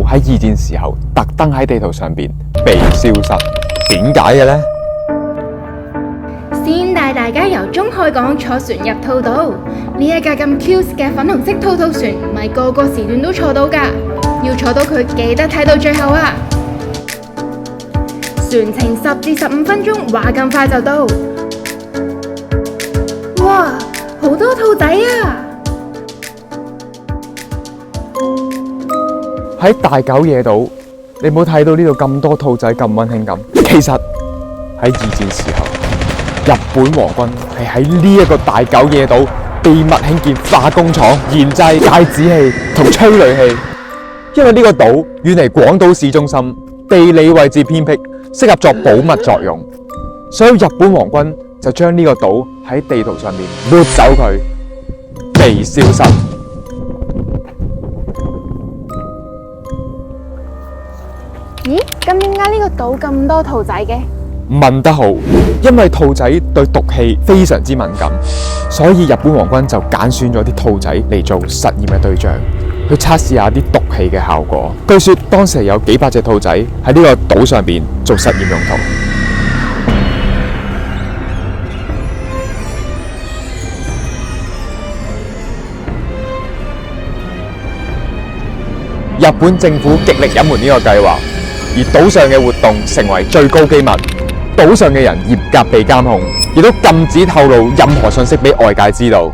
喺二戰時候特登喺地圖上邊被消失，點解嘅呢？先帶大家由中海港坐船入兔島，呢一架咁 cute 嘅粉紅色兔兔船，唔係個個時段都坐到㗎，要坐到佢記得睇到最後啊！船程10至15分鐘，話咁快就到。哇，好多兔仔啊！喺大久野島，你冇睇到呢度咁多兔仔咁溫馨咁。其實喺二戰時候，日本皇軍係喺呢一個大久野島秘密興建化工廠、研製芥子氣同催淚氣。因為呢個島遠離廣島市中心，地理位置偏僻，適合作保密作用，所以日本皇軍就將呢個島喺地圖上面抹走佢，被消失。咦？咁點解呢個島咁多兔仔嘅？問得好，因為兔仔對毒氣非常之敏感，所以日本皇軍就揀選咗啲兔仔嚟做實驗嘅對象，去測試下啲毒氣嘅效果。據說當時有幾百隻兔仔喺呢個島上邊做實驗用途。日本政府極力隱瞞呢個計劃，而島上嘅活動成為最高機密。島上嘅人嚴格被監控，亦都禁止透露任何信息俾外界知道。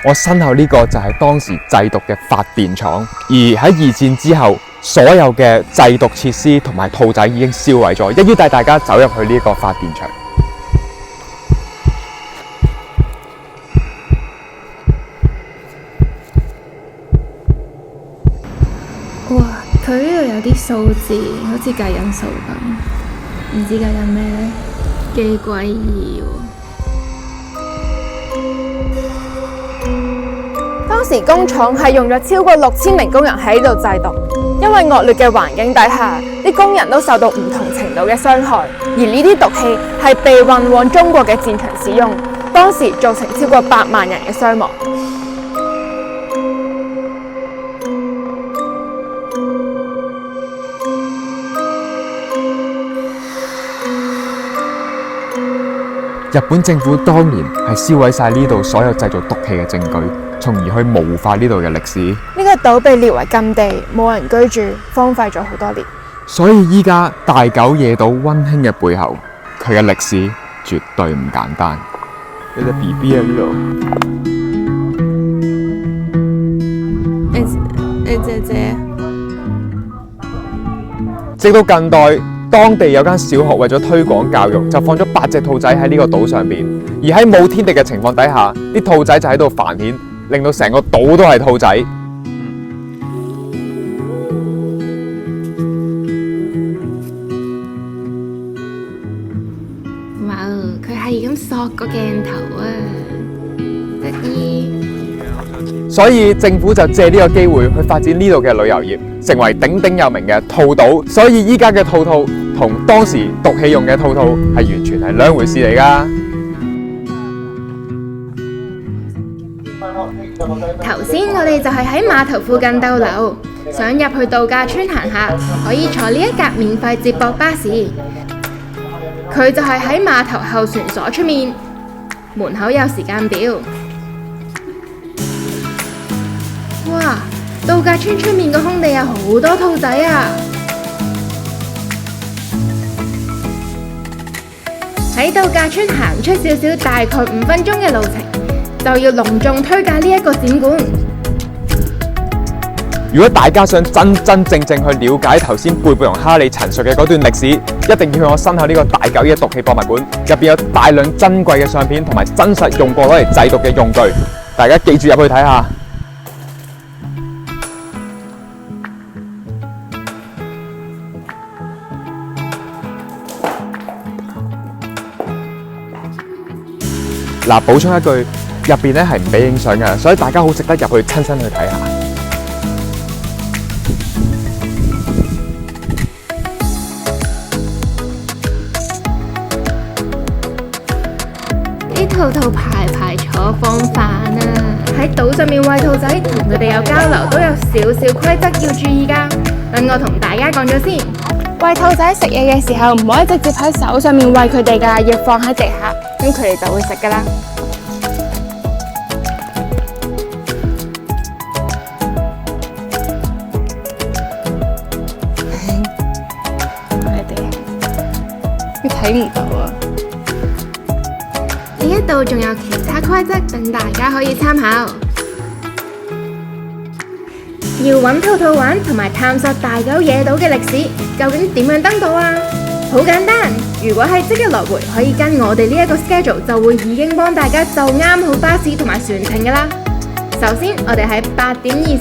我身後呢個就係當時製毒嘅發電廠，而喺二戰之後，所有嘅製毒設施同埋兔仔已經燒毀咗。一於帶大家走入去呢個發電場。哇！佢呢度有啲數字，好似計緊數咁，唔知計緊咩呢？幾詭異喎！當時工廠係用咗超過6000名工人喺度製毒，因為惡劣嘅環境底下，啲工人都受到唔同程度嘅傷害，而呢啲毒氣係被運往中國嘅戰場使用，當時造成超過8萬人嘅傷亡。日本政府當年係燒毀晒呢度所有製造毒氣嘅證據，從而去模糊化呢度嘅歷史。呢個島被列為禁地，冇人居住，荒廢咗好多年。所以依家大久野島溫馨嘅背後，佢嘅歷史絕對唔簡單。有隻 BB 喺呢度。姐姐。直到近代，當地有間小學為咗推廣教育，就放咗8隻兔仔喺呢個島上邊。而喺冇天敵嘅情況底下，啲兔仔就喺度繁衍，令到成個島都係兔仔。哇！佢係咁索個鏡頭啊，得意。所以政府就借呢個機會去發展呢度嘅旅遊業，成為鼎鼎有名嘅兔島。所以依家嘅兔兔同當時毒氣用嘅兔兔係完全係兩回事嚟㗎。頭先我哋就係喺碼頭附近逗留，想入去度假村行下，可以坐呢一架免費接駁巴士。佢就係喺碼頭候船所出面，門口有時間表。哇！度假村出面個空地有好多兔仔啊！喺度假村行出少少，大概5分鐘嘅路程，就要隆重推介呢一個展館。如果大家想真正去了解頭先貝貝同哈利陳述嘅嗰段歷史，一定要去我身後呢個大久野毒氣博物館，入邊有大量珍貴嘅相片同埋真實用過攞嚟製毒嘅用具，大家記住入去睇下。嗱，補充一句，入邊咧係唔俾影相嘅，所以大家好值得入去親身去睇下。兔兔排排坐放飯啊！喺島上面餵兔仔，同佢哋有交流都有少少規則要注意㗎。等我同大家講咗先。餵兔仔食嘢嘅時候，唔可以直接喺手上面餵佢哋㗎，要放喺地下，咁佢哋就會食㗎啦。你睇唔到啊！呢一度仲有其他規則等大家可以參考。要揾兔兔玩同埋探索大狗野島嘅歷史，究竟點樣登島啊？好簡單，如果係即日來回，可以跟我哋呢一個 schedule， 就會已經幫大家就啱好巴士同埋船程㗎啦。首先，我哋喺8:20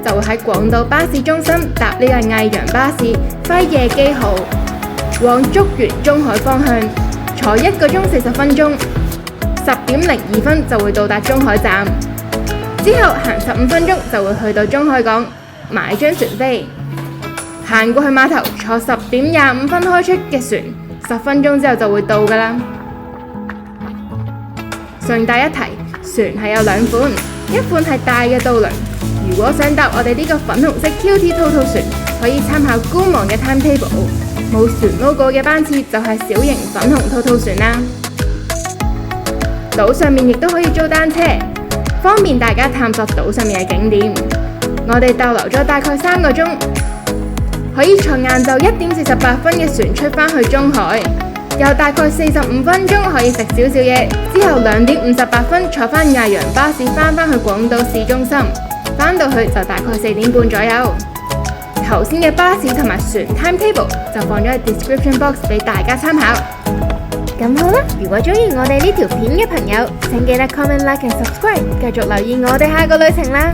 就會喺廣島巴士中心搭呢個藝陽巴士輝夜姬號往竹園中海方向，坐1個鐘40分鐘，10:02就會到達中海站。之後行15分鐘就會去到中海港買張船飛，行過去碼頭坐10:25開出嘅船，10分鐘之後就會到㗎啦。順帶一提，船係有2款，一款係大嘅渡輪，如果想搭我哋呢個粉紅色 QT 兔兔船，可以參考官網嘅 timetable， 冇船 logo 嘅班次就係小型粉紅兔兔船啦。島上面亦都可以租單車，方便大家探索島上面嘅景點。我哋逗留咗大概3個鐘，可以坐晏晝1:48嘅船出返去中海，有大概45分鐘可以食少少嘢，之後2:58坐返藝陽巴士返去廣島市中心，返到去就大概4點半左右。頭先嘅巴士同埋船 timetable 就放咗喺 description box 俾大家參考。咁好啦，如果鍾意我哋呢條片嘅朋友，請記得 comment、like 同 subscribe，繼續留意我哋下個旅程啦。